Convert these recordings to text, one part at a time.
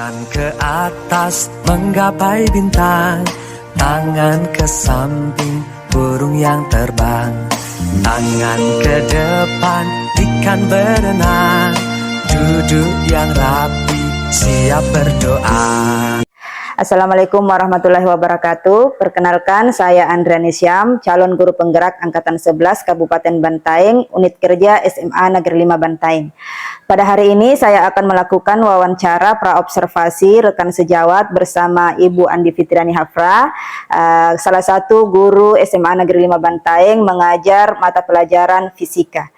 Tangan ke atas menggapai bintang, tangan ke samping burung yang terbang, tangan ke depan ikan berenang, duduk yang rapi siap berdoa. Assalamualaikum warahmatullahi wabarakatuh. Perkenalkan, saya Andriani Syam, calon guru penggerak Angkatan 11 Kabupaten Bantaeng, Unit Kerja SMA Negeri 5 Bantaeng. Pada hari ini saya akan melakukan wawancara praobservasi rekan sejawat bersama Ibu Andi Fitriani Hafra, salah satu guru SMA Negeri 5 Bantaeng mengajar mata pelajaran fisika.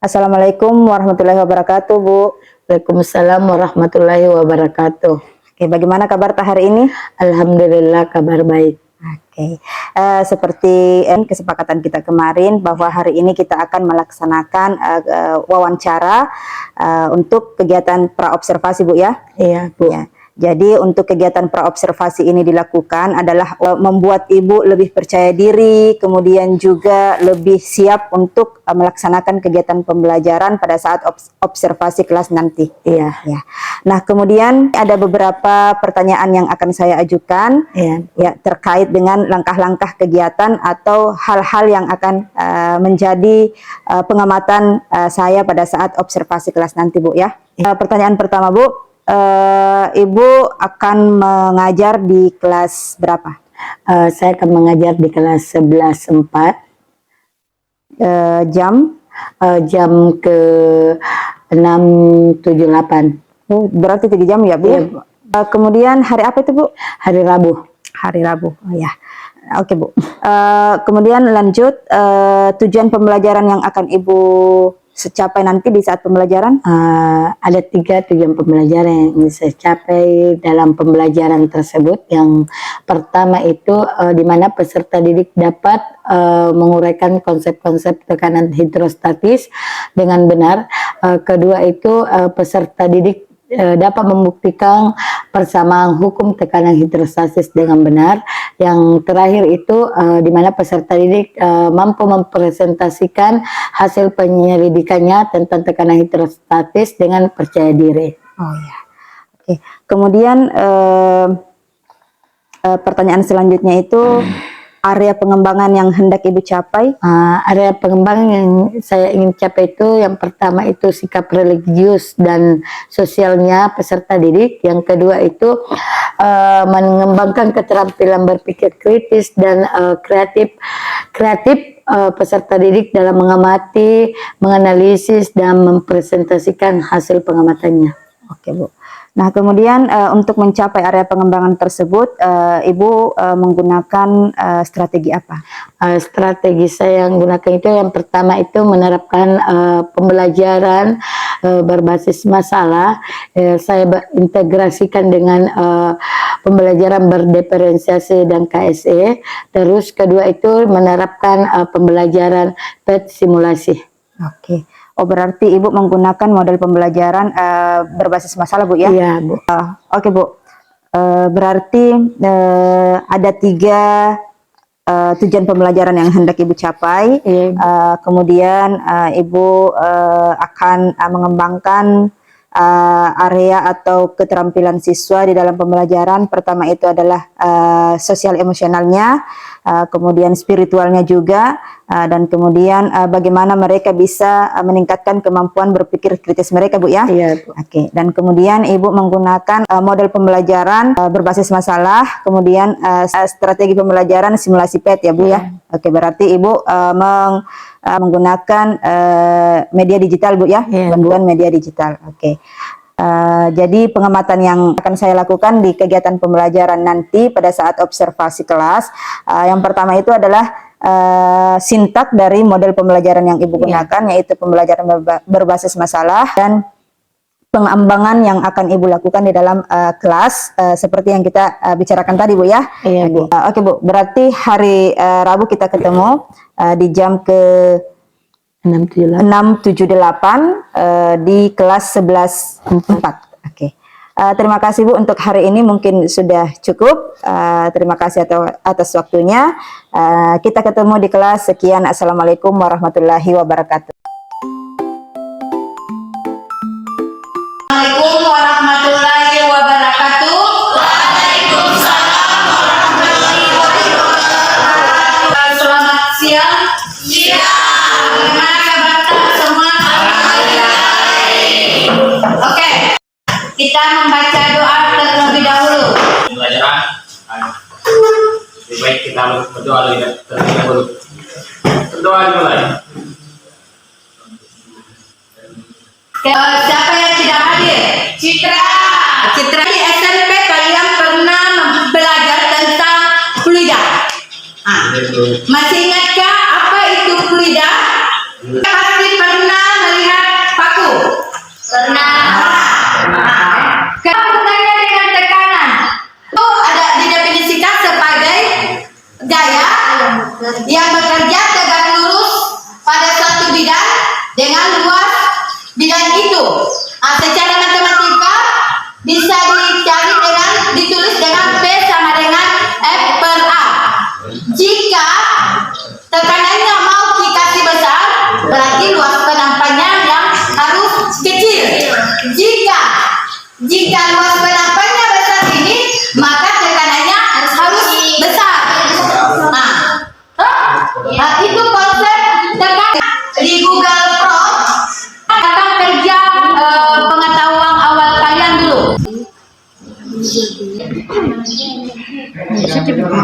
Assalamualaikum warahmatullahi wabarakatuh, Bu. Waalaikumsalam warahmatullahi wabarakatuh. Oke, bagaimana kabar hari ini? Alhamdulillah kabar baik. Oke, seperti kesepakatan kita kemarin bahwa hari ini kita akan melaksanakan wawancara untuk kegiatan praobservasi, Bu ya? Iya, Bu. Ya. Jadi untuk kegiatan praobservasi ini dilakukan adalah membuat Ibu lebih percaya diri, kemudian juga lebih siap untuk melaksanakan kegiatan pembelajaran pada saat observasi kelas nanti. Iya. Ya. Nah, kemudian ada beberapa pertanyaan yang akan saya ajukan, ya, terkait dengan langkah-langkah kegiatan atau hal-hal yang akan menjadi pengamatan saya pada saat observasi kelas nanti, Bu ya. Pertanyaan pertama, Bu. Ibu akan mengajar di kelas berapa? Saya akan mengajar di kelas 11.4. Jam ke 6.78. Oh, berarti 3 jam ya, Bu? Iya, Bu. Kemudian hari apa itu, Bu? Hari Rabu. Hari Rabu, oh ya. Oke, Bu. Kemudian lanjut, tujuan pembelajaran yang akan Ibu secapai nanti di saat pembelajaran? Ada 3 tujuan pembelajaran yang bisa capai dalam pembelajaran tersebut. Yang pertama itu di mana peserta didik dapat menguraikan konsep-konsep tekanan hidrostatis dengan benar. Kedua itu peserta didik dapat membuktikan persamaan hukum tekanan hidrostatis dengan benar. Yang terakhir itu di mana peserta didik mampu mempresentasikan hasil penyelidikannya tentang tekanan hidrostatis dengan percaya diri. Oh ya, oke. Kemudian pertanyaan selanjutnya itu area pengembangan yang hendak Ibu capai? Area pengembangan yang saya ingin capai itu yang pertama itu sikap religius dan sosialnya peserta didik. Yang kedua itu mengembangkan keterampilan berpikir kritis dan kreatif peserta didik dalam mengamati, menganalisis dan mempresentasikan hasil pengamatannya. Oke, Bu. Nah, kemudian untuk mencapai area pengembangan tersebut, Ibu menggunakan strategi apa? Strategi saya yang gunakan itu yang pertama itu menerapkan pembelajaran berbasis masalah. Saya integrasikan dengan pembelajaran berdiferensiasi dan KSE. Terus kedua itu menerapkan pembelajaran PET simulasi. Oke. Oh, berarti Ibu menggunakan model pembelajaran berbasis masalah, Bu ya? Iya, Bu. Oke, Bu. Berarti ada 3 tujuan pembelajaran yang hendak Ibu capai. Iya. Kemudian Ibu akan mengembangkan area atau keterampilan siswa di dalam pembelajaran. Pertama itu adalah sosial emosionalnya, kemudian spiritualnya juga, dan kemudian bagaimana mereka bisa meningkatkan kemampuan berpikir kritis mereka, Bu ya? Iya, Bu. Oke. Dan kemudian Ibu menggunakan model pembelajaran berbasis masalah, kemudian strategi pembelajaran simulasi PET ya, Bu ya? Oke, berarti Ibu menggunakan media digital, Bu ya? Iya, Bantuan media digital. Oke. Jadi pengamatan yang akan saya lakukan di kegiatan pembelajaran nanti pada saat observasi kelas, yang pertama itu adalah sintak dari model pembelajaran yang Ibu gunakan, yaitu pembelajaran berbasis masalah, dan pengembangan yang akan Ibu lakukan di dalam kelas seperti yang kita bicarakan tadi, Bu ya? Iya, Bu. Oke, Bu. Berarti hari Rabu kita ketemu di jam ke 6.78 di kelas 11.4. Oke. Terima kasih, Bu, untuk hari ini mungkin sudah cukup. Terima kasih atas waktunya. Kita ketemu di kelas. Sekian. Assalamualaikum warahmatullahi wabarakatuh. Assalamualaikum warahmatullahi berdoa lagi ya. Terlebih dahulu. Berdoa dimulai. Siapa yang tidak hadir? Citra. Citra di SMP kalian pernah belajar tentang fluida. Masih ingatkah apa itu fluida? Pasti pernah melihat paku. Pernah. Kalau bertanya dengan tekanan, itu ada didefinisikan sebagai gaya yang bekerja tegak lurus pada suatu bidang dengan luas bidang itu. Secara matematika bisa dicari dengan ditulis dengan P sama dengan F per A. Jika tekanannya mau dikasih besar, berarti luas penampannya yang harus kecil. Jika luas penampannya besar ini, maka tekanannya harus besar. Nah, itu konsep tekanan di Google Form. Akan kerja pengetahuan awal kalian dulu.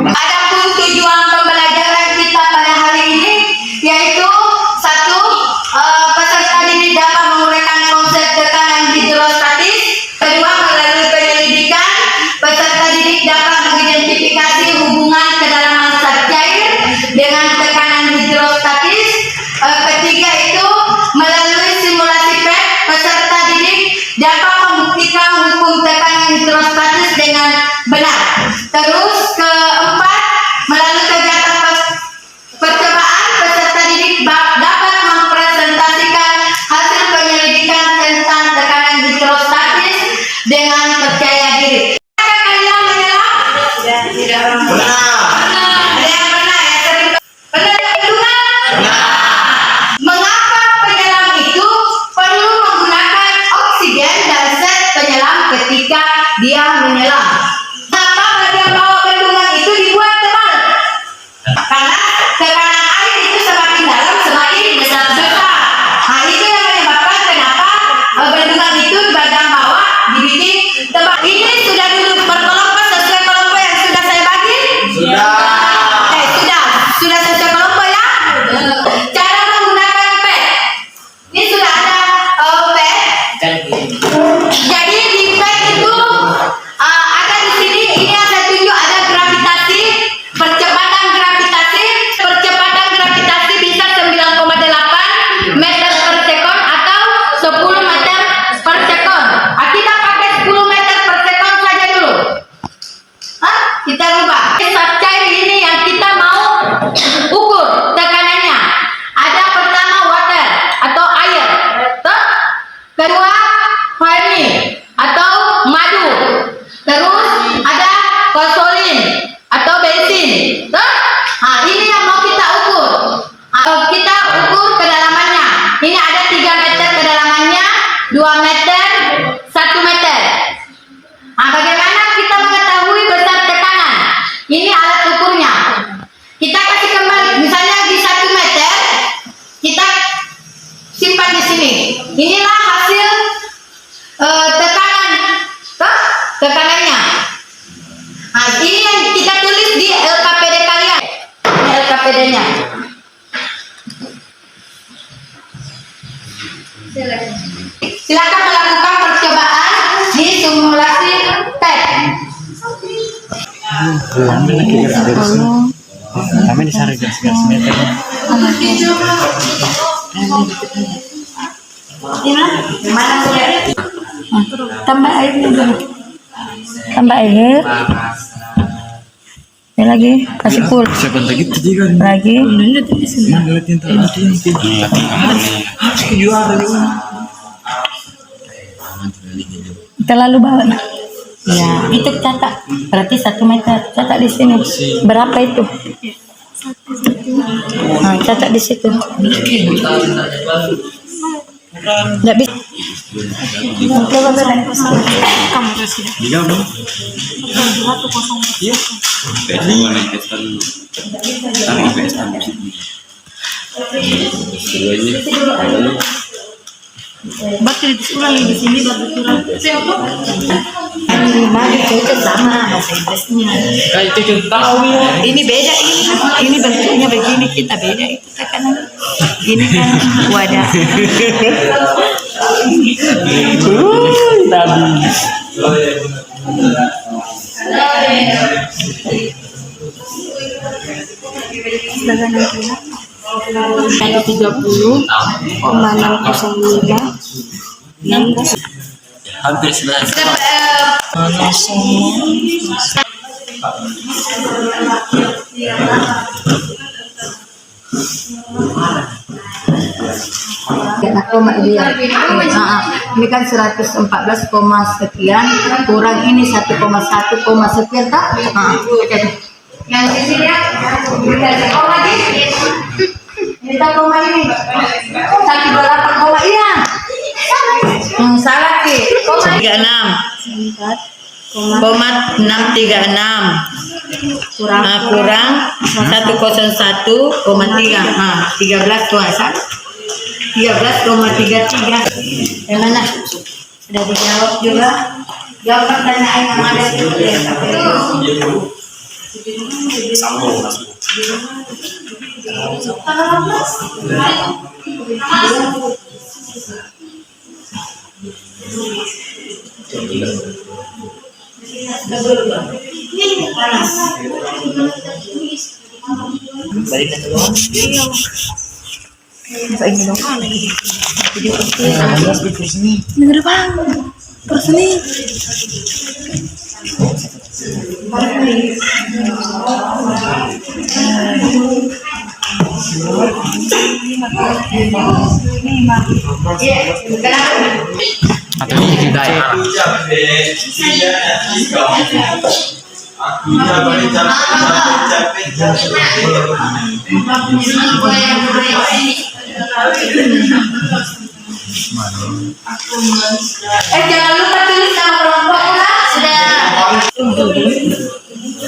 Adapun tujuan pembelajaran kita pada hari ini yaitu satu, peserta didik dapat menguraikan konsep tekanan hidrostatis. Kedua, melalui penyelidikan peserta didik dapat mengidentifikasi hubungan kedalaman zat cair dengan tekanan hidrostatis. Ketiga itu melalui simulasi PET peserta didik dapat membuktikan hukum tekanan hidrostatis dengan benar. Terus keempat, melalui kegiatan percobaan peserta didik dapat mempresentasikan hasil penyelidikan tentang tekanan hidrostatis dengan percaya diri. Apakah kalian menyelam? Tidak pernah. Ada yang pernah ya? Pernah bendungan? Mengapa penyelam itu perlu menggunakan oksigen dan zat penyelam ketika dia menyelam? Mengapa bagian bawah bendungan itu dibuat tebal? Karena tekanan air itu semakin dalam semakin besar. Nah, itu yang menyebabkan kenapa bendungan itu di bagian bawah dibikin tebal. Ini sudah duduk berkelompok sesuai kelompok yang sudah saya bagi? Sudah. Sudah sesuai kelompok ya? Cara menggunakan PET. Ini sudah ada PET. Jadi di PET itu ada di sini, ini ada tunjuk ada gravitasi, percepatan gravitasi. Percepatan gravitasi bisa 9,8 meter per sekon atau 10 meter per sekon. Kita pakai 10 meter per sekon saja dulu. Kita rubah. Zat cair ini yang kita mau ukur tekanannya. Ada pertama water atau air. Kedua honey atau madu. Terus ada gasolin atau bensin. Ini yang mau kita ukur. Kita ukur kedalamannya. Ini ada 3 meter kedalamannya, 2 meter, 1 meter. Bagaimana kita mengetahui besar tekanan? Ini alat ukurnya. Kita kasih kembali, misalnya di 1 meter, kita simpan di sini. Inilah hasil tekanannya. Ini yang kita tulis di LKPD kalian. Ini LKPD-nya. Silakan melakukan percobaan di simulasi PET. Kami disari garis-garis meternya. Gimana boleh? Tambah airnya dulu. Tambah air. Ini lagi, kasih full. Siapa lagi tadi kan? Lagi. Mana liatin tuh? Harus ke juara juga. Terlalu bawah. Ya, itu catat. Berarti 1 meter. Catat di sini. Berapa itu? Nah, catat di situ. Nggak bisa. Coba belain. Tiga dong. Iya. Baca ulang di sini baru kurang. Mari itu sama bahasa Inggrisnya. Kayak itu tahu ya. Ini beda ini bentuknya begini, kita beda itu tekanan. Ini kan wadah. Ada 30,605. Hampir 11. Ini kan 114, sekian kurang ini 1,1, sekian tak? Yang di sini ya. Koma lagi. Kita koma ini. 128 iya. Salah ki. 36. 636 kurang 101,3. 13 tuh 13,33. Yang mana? Sudah dijawab juga. Jawab pertanyaan yang ada di Atau ini juga ya. Jangan lupa tulis nama kelompoknya.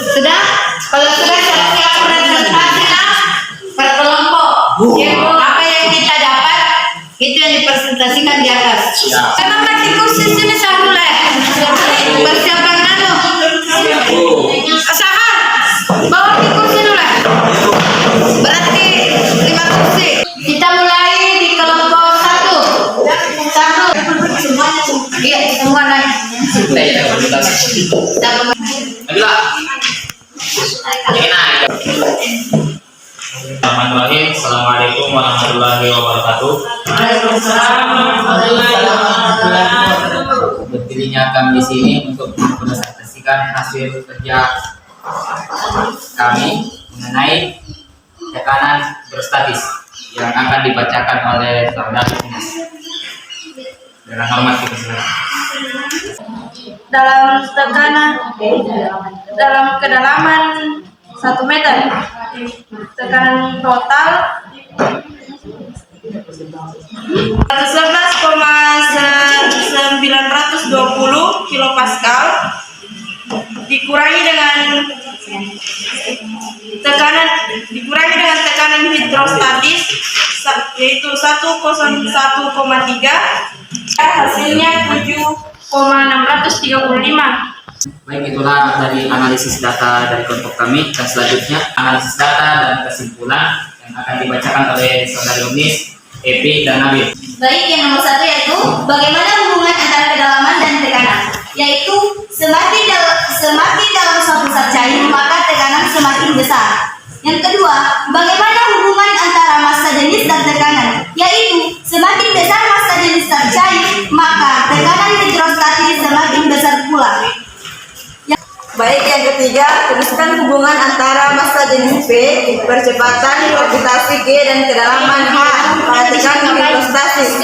Sudah? Kalau sudah saya presentasi per kelompok. Apa yang kita dapat itu yang dipresentasikan di atas. Memang masih kursus ini mulai. Persiapan nano. Asahan. Bawa di kursi dulu. Berarti 5 kursi. Kita mulai di kelompok 1. Iya, semua naik. Bismillahirrahmanirrahim. Assalamualaikum warahmatullahi wabarakatuh. Berdirinya kami di sini untuk mempresentasikan hasil kerja kami mengenai tekanan hidrostatis yang akan dibacakan oleh saudara Ines. Dengan hormat kita semua. Dalam kedalaman 1 meter, tekanan total 11,920 kilopascal dikurangi dengan tekanan hidrostatis yaitu 101,3, hasilnya 7,635. Baik, itulah dari analisis data dari kelompok kami, dan selanjutnya analisis data dan kesimpulan yang akan dibacakan oleh saudari Unis, Epi, dan Nabil. Baik, yang nomor 1 yaitu bagaimana hubungan antara kedalaman dan tekanan, yaitu semakin dalam suatu zat cair maka tekanan semakin besar. Yang kedua, bagaimana hubungan antara massa jenis dan tekanan, yaitu semakin besar massa jenis zat cair maka tekanan hidrostatis semakin besar pula. Baik, yang ketiga, tuliskan hubungan antara massa jenis P, percepatan gravitasi G, dan kedalaman H. Perhatikan hidrostatis.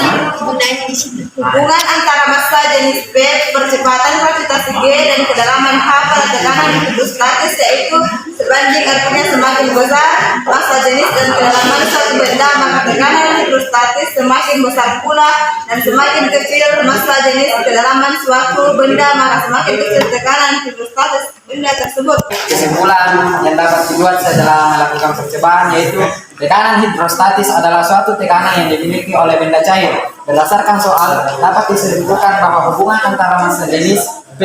Hubungan antara massa jenis P, percepatan gravitasi G, dan kedalaman H pada tekanan hidrostatis yaitu sebanding, artinya semakin besar massa jenis dan kedalaman suatu benda maka tekanan hidrostatis semakin besar pula, dan semakin kecil massa jenis kedalaman suatu benda maka semakin kecil tekanan hidrostatis benda tersebut. Kesimpulan yang dapat dibuat setelah melakukan percobaan yaitu tekanan hidrostatis adalah suatu tekanan yang dimiliki oleh benda cair Berdasarkan soal, dapat disimpulkan bahwa hubungan antara massa jenis P,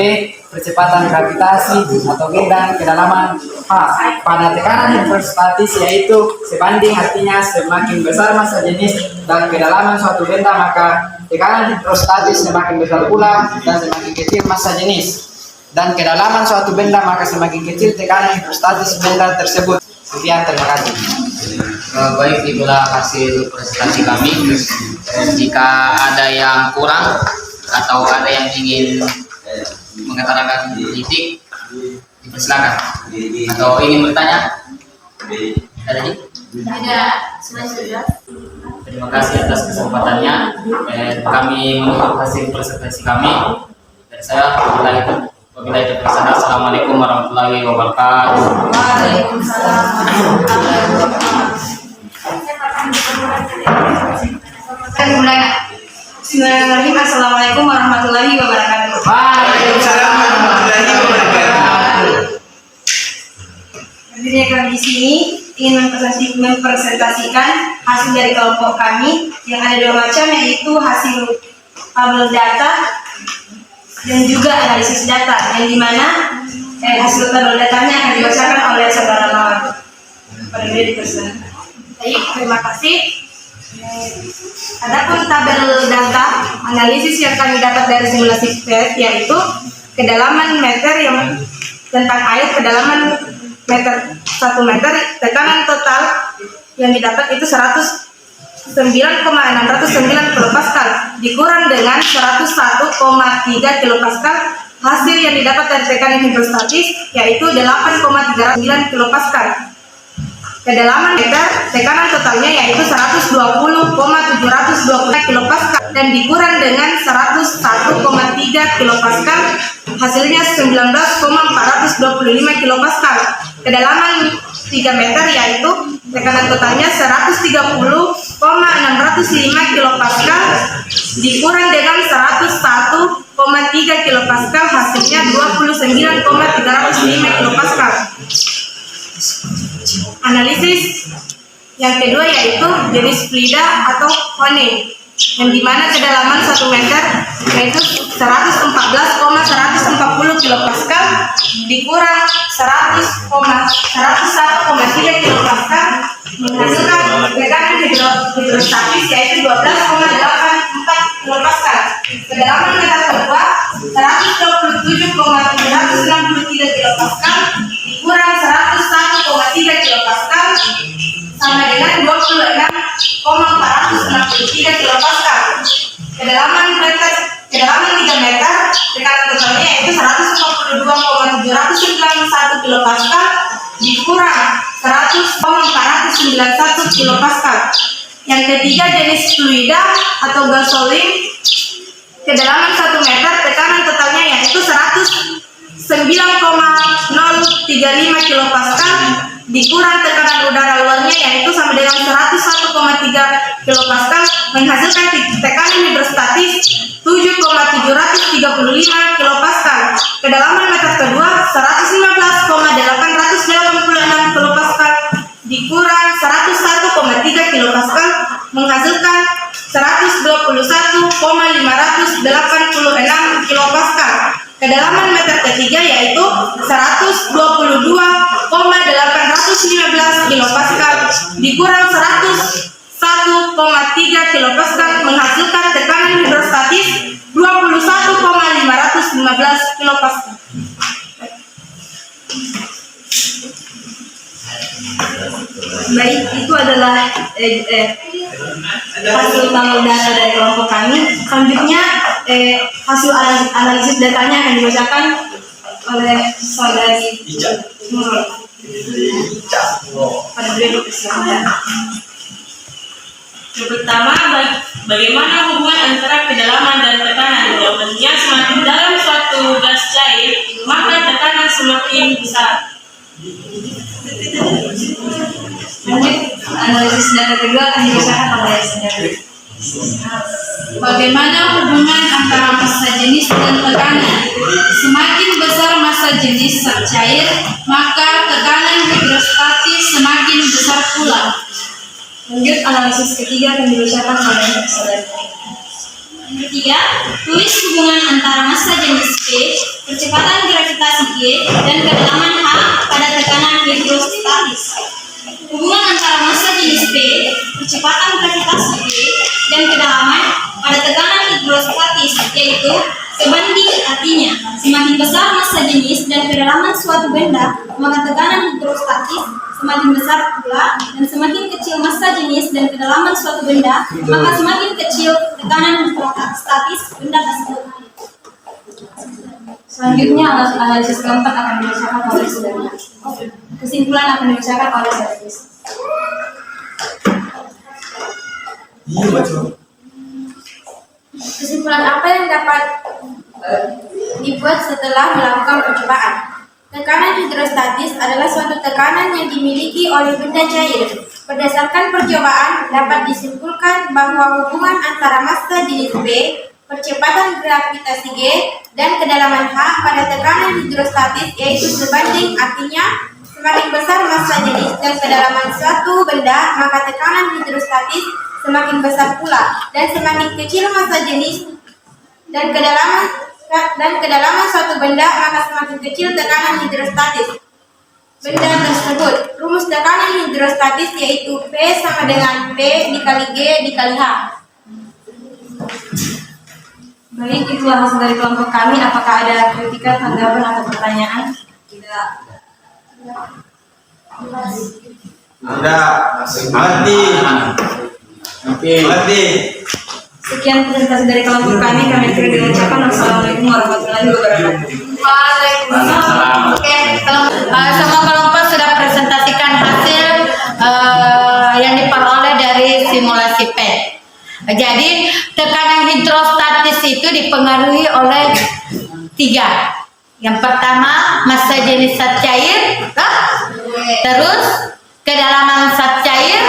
percepatan gravitasi, atau G, dan kedalaman H pada tekanan hidrostatis yaitu sebanding, artinya semakin besar massa jenis dan kedalaman suatu benda maka tekanan hidrostatis semakin besar pula, dan semakin kecil massa jenis dan kedalaman suatu benda maka semakin kecil tekanan hidrostatis benda tersebut. Sekian, terima kasih. Baik, itulah hasil presentasi kami. Jika ada yang kurang atau ada yang ingin mengatakan kritik, dipersilakan. Atau ingin bertanya? Ada lagi? Tidak, sudah. Terima kasih atas kesempatannya. Kami menutup hasil presentasi kami. Dari saya, wabillahi taufiq wal hidayah. Assalamualaikum warahmatullahi wabarakatuh. Waalaikumsalam warahmatullahi wabarakatuh. Bismillahirrahmanirrahim. Assalamualaikum warahmatullahi wabarakatuh. Waalaikumsalam warahmatullahi wabarakatuh. Berdiri kami di sini ingin mempresentasikan hasil dari kelompok kami yang ada dua macam, yaitu hasil tabel data dan juga analisis data, yang dimana hasil tabel datanya akan dibacakan oleh saudara Mawar. Berdiri dipersilakan. Baik, terima kasih. Adapun tabel data analisis yang kami dapat dari simulasi PET, yaitu kedalaman meter yang tentang air, kedalaman meter 1 meter, tekanan total yang didapat itu 109,609 kilopascal dikurang dengan 101,3 kilopascal. Hasil yang didapat dari tekanan hidrostatis yaitu 8,39 kilopascal. Kedalaman meter, tekanan totalnya yaitu 120,720 kilopascal dan dikurang dengan 101,3 kilopascal, hasilnya 19,425 kilopascal. Kedalaman 3 meter yaitu tekanan totalnya 130,605 kilopascal dikurang dengan 101,3 kilopascal, hasilnya 29,305 kilopascal. Analisis yang kedua yaitu jenis fluida atau hone, yang dimana kedalaman 1 meter yaitu 114,140 kilopascal dikurang 101,3 kilopascal menghasilkan tekanan hidrostatis yaitu 12,84 kilopascal. Kedalaman meter kedua 127,763 kilopascal dikurang 101,3 kilopascal sama dengan 26,463 kilopascal. Kedalaman 3 meter tekanan totalnya yaitu 142,791 kilopascal dikurang 100,491 kilopascal. Yang ketiga jenis fluida atau gasolin, kedalaman 1 meter tekanan totalnya yaitu 109,035 kilopascal dikurang tekanan udara luarnya yaitu sama dengan 101,3 kilopascal menghasilkan tekanan hidrostatis 7,735 kilopascal. Kedalaman meter kedua 115,886 kilopascal dikurang 101,3 kilopascal menghasilkan 121,586 kilopascal. Kedalaman meter ketiga yaitu 122,815 kilopascal dikurang 101,3 kilopascal menghasilkan tekanan hidrostatis 21,515 kilopascal. Baik, itu adalah hasil tabel data dari kelompok kami. Selanjutnya hasil analisis datanya akan dibacakan oleh saudari Nurul. Pada beliau persilakan. Yang pertama, bagaimana hubungan antara kedalaman dan tekanan? Jawabannya, semakin dalam suatu gas cair, maka tekanan semakin besar. Lanjut, analisis data kedua akan dibacakan oleh saudari. Bagaimana hubungan antara massa jenis dan tekanan? Semakin besar massa jenis zat cair, maka tekanan hidrostatis semakin besar pula. Lanjut, analisis ketiga akan dibacakan oleh saudari. Yang ketiga, tulis hubungan antara massa jenis P, percepatan gravitasi G, dan kedalaman H pada tekanan hidrostatis. Hubungan antara massa jenis P, percepatan gravitasi G, dan kedalaman pada tekanan hidrostatis yaitu sebanding, artinya semakin besar massa jenis dan kedalaman suatu benda, maka tekanan hidrostatis semakin besar pula, dan semakin kecil massa jenis dan kedalaman suatu benda, maka semakin kecil tekanan hidrostatis benda tersebut. Selanjutnya analisis keempat akan dibacakan oleh saudara. Kesimpulan akan dibacakan oleh saudara. Kesimpulan apa yang dapat dibuat setelah melakukan percobaan? Tekanan hidrostatis adalah suatu tekanan yang dimiliki oleh benda cair. Berdasarkan percobaan, dapat disimpulkan bahwa hubungan antara massa jenis B, percepatan gravitasi G, dan kedalaman H pada tekanan hidrostatis yaitu sebanding, artinya semakin besar massa jenis dan kedalaman suatu benda, maka tekanan hidrostatis semakin besar pula, dan semakin kecil massa jenis dan kedalaman suatu benda, maka semakin kecil tekanan hidrostatis benda tersebut. Rumus tekanan hidrostatis yaitu P sama dengan P dikali G dikali H. Baik, itulah hasil dari kelompok kami. Apakah ada kritikan, tanggapan, atau pertanyaan? Tidak. Mati. Sekian presentasi dari kelompok kami akhiri dengan ucapan wassalamualaikum warahmatullahi wabarakatuh. Waalaikumsalam. Oke, semua kelompok sudah presentasikan hasil yang diperoleh dari simulasi P. Jadi tekanan hidrostatis itu dipengaruhi oleh 3. Yang pertama massa jenis zat cair, terus kedalaman zat cair,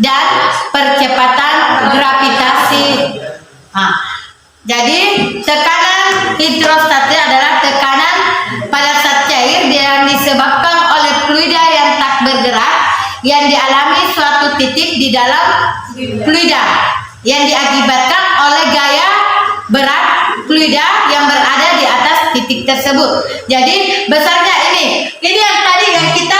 dan percepatan gravitasi. Jadi tekanan hidrostatis adalah tekanan pada zat cair yang disebabkan oleh fluida yang tak bergerak yang dialami suatu titik di dalam fluida yang diakibatkan oleh gaya berat fluida yang berada di atas titik tersebut. Jadi besarnya ini yang tadi yang kita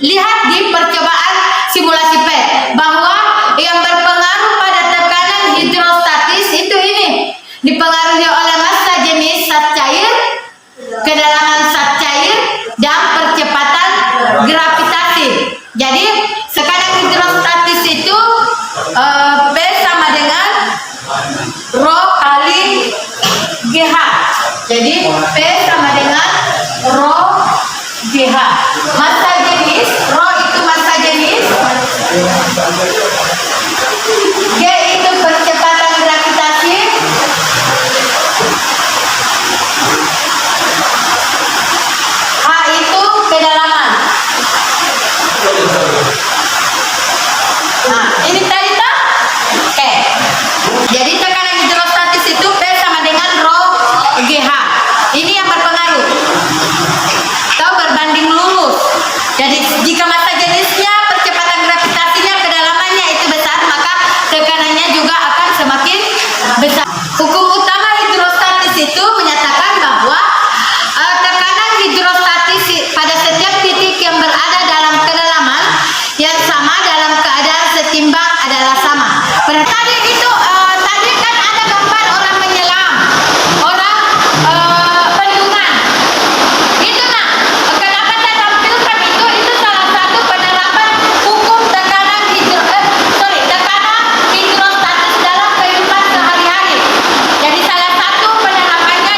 lihat di percobaan simulasi P, bahwa yang berpengaruh pada tekanan hidrostatis itu ini dipengaruhi oleh massa jenis zat cair, kedalaman zat cair, dan percepatan gravitasi. Jadi tekanan hidrostatis itu P sama dengan rho kali GH. Jadi P sama dengan rho GH. Massa jenis, rho itu massa jenis, G itu percepatan gravitasi, H itu kedalaman. Nah, ini tadi tak? Oke. Jadi tekanan hidrostatis itu P sama dengan rho GH. Ini yang berpengaruh. Atau berbanding lurus. Jadi jika massa jenisnya, percepatan gravitasinya, kedalamannya itu besar, maka tekanannya juga akan semakin besar. Hukum utama hidrostatis itu menyatakan bahwa tekanan hidrostatis pada setiap titik yang berada dalam kedalaman yang sama dalam keadaan setimbang adalah sama. Tadi itu tadi kan ada gambar orang menyelam, orang bendungan. Itu kenapa saya tampilkan itu salah satu penerapan hukum tekanan hidrostatis dalam kehidupan sehari-hari. Jadi salah satu penerapannya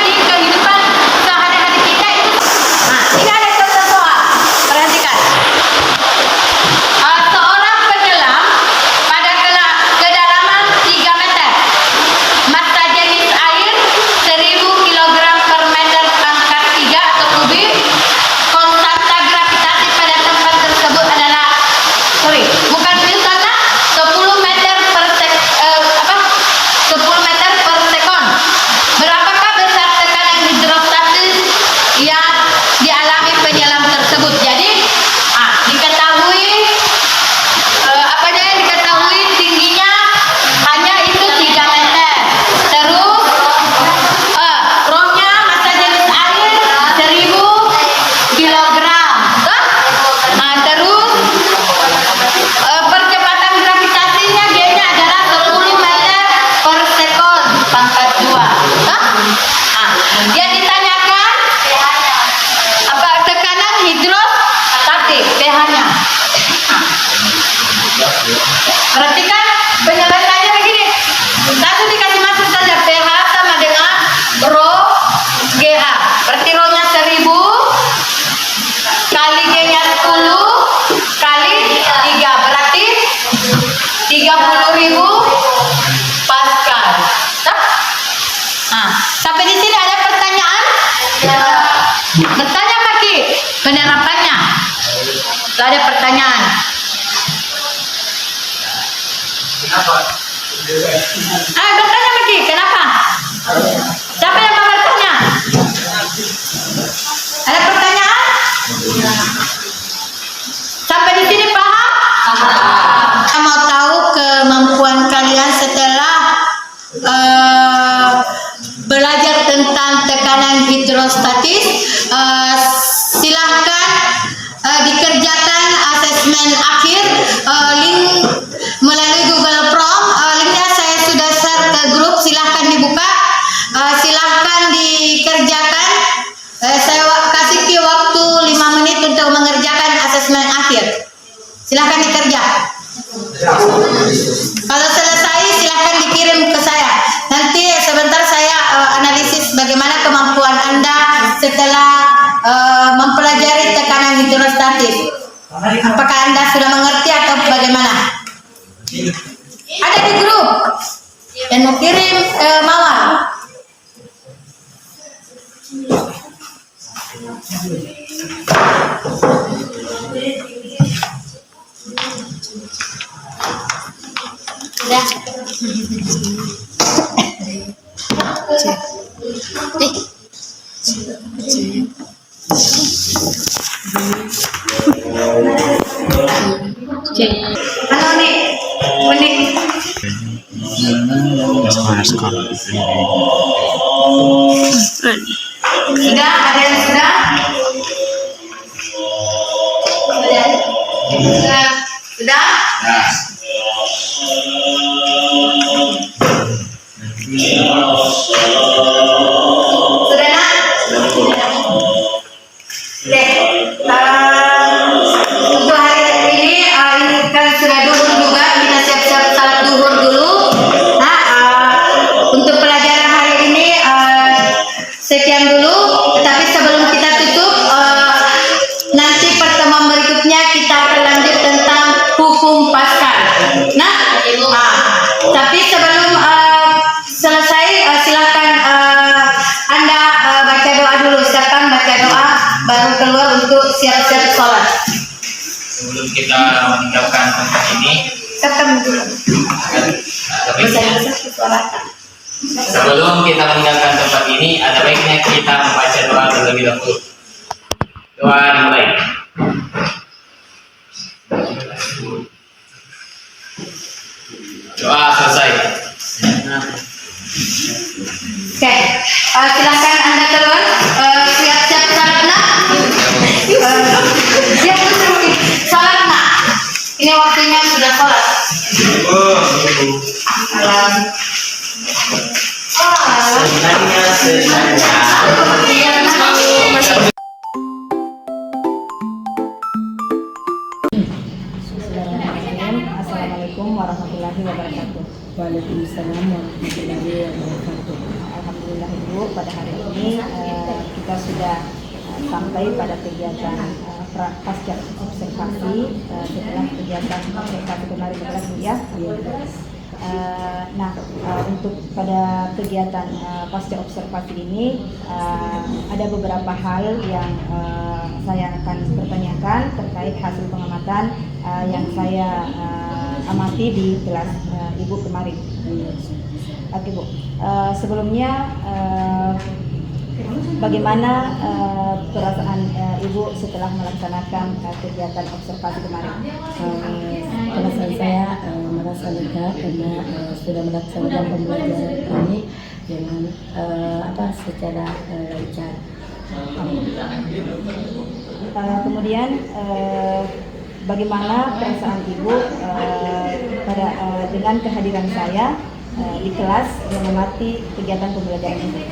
Sampai di sini ada pertanyaan? Bertanya Maki, penerapannya. Tidak ada pertanyaan. Bertanya Maki, kenapa? Siapa yang mau bertanya? Ada pertanyaan? Sampai di sini paham? Saya mau tahu kemampuan kalian setelah belajar tentang tekanan hidrostatis. Silahkan dikerjakan asesmen akhir, link melalui Google Form. Linknya saya sudah share ke grup, silahkan dibuka, silahkan dikerjakan. Saya kasih waktu 5 menit untuk mengerjakan asesmen akhir. Silahkan dikerja. Kalau selesai silahkan dikirim ke saya. Nanti sebentar saya analisis bagaimana kemampuan Anda setelah mempelajari tekanan hidrostatis. Apakah Anda sudah mengerti atau bagaimana? Ada di grup dan mau kirim Mawar. Sudah. Halo nih, Sudah, ada yang sudah? Sudah? Sudah nak? Oke. Untuk hari ini kan sudah duhur juga, kita siap-siap salat duhur dulu. Nah, untuk pelajaran hari ini sekian dulu. Tetapi sebelum kita tutup, nanti pertemuan berikutnya kita akan lanjut tentang hukum Pascal. Tapi sebelum selesai, silakan Anda baca doa dulu. Silakan baca doa, baru keluar untuk siap-siap sholat. Sebelum kita meninggalkan tempat ini, sebelum kita meninggalkan tempat ini, ada baiknya kita membaca doa terlebih dahulu. Doa dimulai. Doa selesai. Oke, silahkan Anda keluar. Siap-siap salat nak. Siap salat nak. Ini waktunya sudah salat. Assalamualaikum warahmatullahi wabarakatuh. Waalaikumsalam warahmatullahi wabarakatuh. Alhamdulillah Ibu, pada hari ini kita sudah sampai pada kegiatan pasca observasi setelah kegiatan observasi kemarin berlangsung ya. Untuk pada kegiatan pasca observasi ini ada beberapa hal yang saya akan pertanyakan terkait hasil pengamatan yang saya amati di kelas Ibu kemarin. Oke Bu, sebelumnya bagaimana perasaan Ibu setelah melaksanakan kegiatan observasi kemarin? Perasaan saya merasa lega karena sudah melaksanakan pembelajaran kami dengan secara lancar. Kemudian bagaimana perasaan Ibu dengan kehadiran saya di kelas yang mengamati kegiatan pembelajaran ini?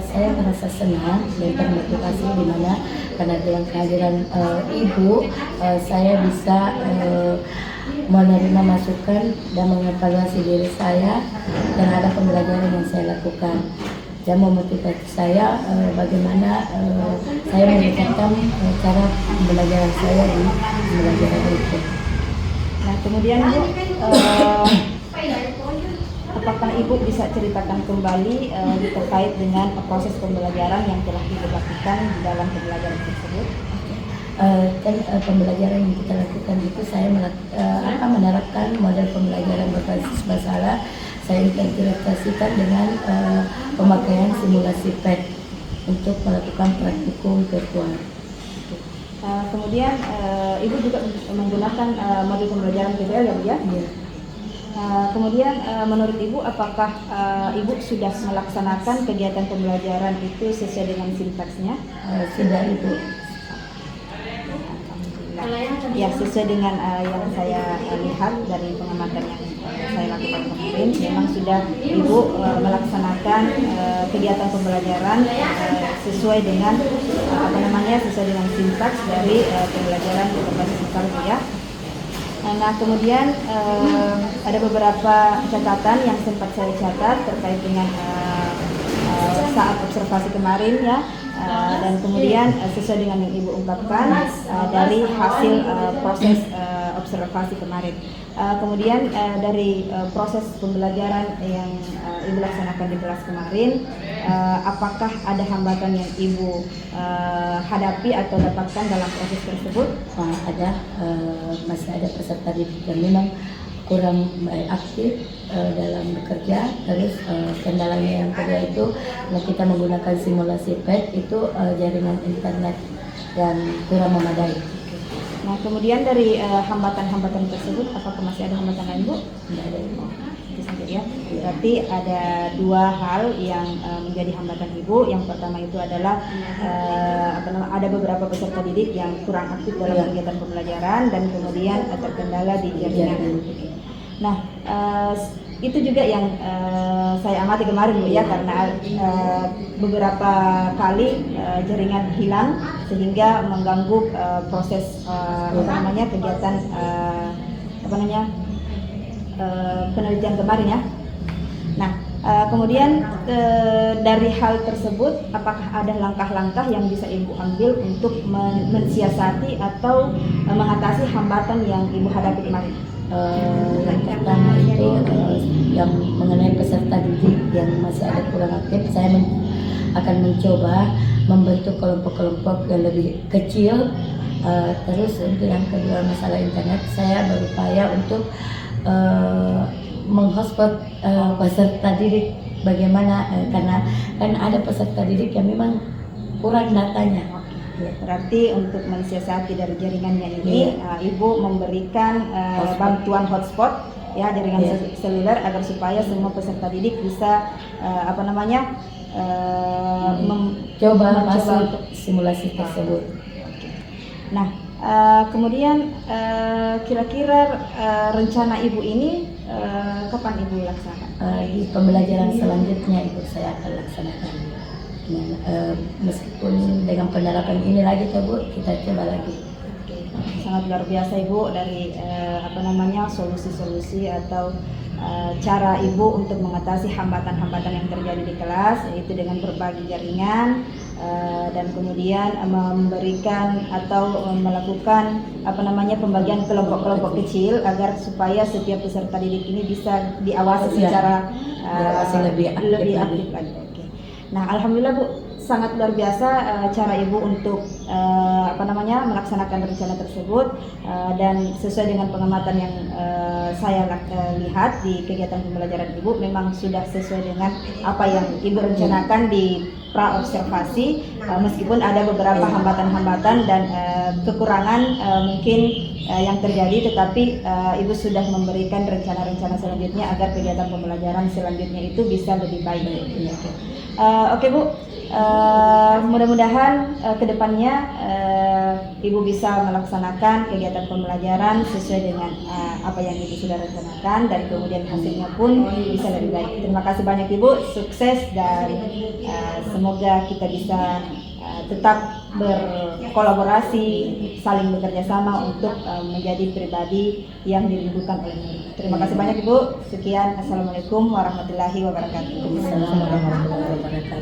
Saya merasa senang dan termotivasi di mana karena dengan kehadiran Ibu saya bisa menerima masukan dan mengevaluasi diri saya terhadap pembelajaran yang saya lakukan dan memotivasi saya bagaimana saya meningkatkan cara pembelajaran saya di pembelajaran itu. Nah kemudian Bu, apakah Ibu bisa ceritakan kembali terkait dengan proses pembelajaran yang telah Ibu lakukan di dalam pembelajaran tersebut? Pembelajaran yang kita lakukan itu saya menerapkan model pembelajaran berbasis masalah. Saya integrasikan dengan pemakaian simulasi PET untuk melakukan praktikum virtual. Kemudian Ibu juga menggunakan model pembelajaran PBL ya Bu ya? Iya. Kemudian menurut Ibu apakah Ibu sudah melaksanakan kegiatan pembelajaran itu sesuai dengan sintaksnya? Sudah Ibu. Ya, sesuai dengan yang saya lihat dari pengamatan yang saya lakukan kemarin, memang sudah Ibu melaksanakan kegiatan pembelajaran sesuai dengan sesuai dengan sintaks dari pembelajaran berbasis masalah ya. Nah, kemudian ada beberapa catatan yang sempat saya catat terkait dengan saat observasi kemarin ya. Dan kemudian sesuai dengan yang Ibu ungkapkan dari hasil proses observasi kemarin. Kemudian dari proses pembelajaran yang Ibu laksanakan di kelas kemarin, apakah ada hambatan yang Ibu hadapi atau dapatkan dalam proses tersebut? Masih ada peserta didik yang memang kurang aktif dalam bekerja. Terus kendalanya yang kedua itu kita menggunakan simulasi PET itu jaringan internet dan kurang memadai. Nah, kemudian dari hambatan-hambatan tersebut, apakah masih ada hambatan lain Bu? Tidak ada. Itu saja ya. Berarti ada dua hal yang menjadi hambatan Ibu. Yang pertama itu adalah ada beberapa peserta didik yang kurang aktif dalam kegiatan pembelajaran dan kemudian terkendala di jaringan. Nah, itu juga yang saya amati kemarin Bu ya, karena beberapa kali jaringan hilang sehingga mengganggu proses kegiatan penelitian kemarin ya. Nah, kemudian dari hal tersebut, apakah ada langkah-langkah yang bisa Ibu ambil untuk mensiasati atau mengatasi hambatan yang Ibu hadapi kemarin? Yang pertama itu yang mengenai peserta didik yang masih ada kurang aktif, saya akan mencoba membentuk kelompok-kelompok yang lebih kecil. Terus untuk yang kedua masalah internet, saya berupaya untuk menghotspot peserta didik. Bagaimana karena kan ada peserta didik yang memang kurang datanya. Berarti untuk mensiasati dari jaringannya ini, Ibu memberikan bantuan hotspot ya, jaringan seluler agar supaya semua peserta didik bisa coba masuk simulasi tersebut. Nah, kemudian kira-kira rencana Ibu ini kapan Ibu laksanakan? Di pembelajaran selanjutnya Ibu saya akan laksanakan. Meskipun dengan penerapan ini lagi Bu, kita coba lagi. Sangat luar biasa Ibu dari solusi-solusi atau cara Ibu untuk mengatasi hambatan-hambatan yang terjadi di kelas, yaitu dengan berbagi jaringan dan kemudian memberikan atau melakukan pembagian kelompok-kelompok kecil agar supaya setiap peserta didik ini bisa diawasi secara lebih aktif lagi. Nah, alhamdulillah Bu, sangat luar biasa cara Ibu untuk melaksanakan rencana tersebut dan sesuai dengan pengamatan yang saya lihat di kegiatan pembelajaran Ibu, memang sudah sesuai dengan apa yang Ibu rencanakan di pra-observasi, meskipun ada beberapa hambatan-hambatan dan kekurangan mungkin yang terjadi, tetapi Ibu sudah memberikan rencana-rencana selanjutnya agar kegiatan pembelajaran selanjutnya itu bisa lebih baik. Oke Bu, mudah-mudahan kedepannya Ibu bisa melaksanakan kegiatan pembelajaran sesuai dengan apa yang Ibu sudah rencanakan dan kemudian hasilnya pun bisa lebih baik. Terima kasih banyak Ibu, sukses dan semoga kita bisa tetap berkolaborasi, saling bekerja sama untuk menjadi pribadi yang dirindukan oleh murid. Terima kasih banyak Ibu. Sekian, Assalamualaikum warahmatullahi wabarakatuh. Assalamualaikum warahmatullahi wabarakatuh.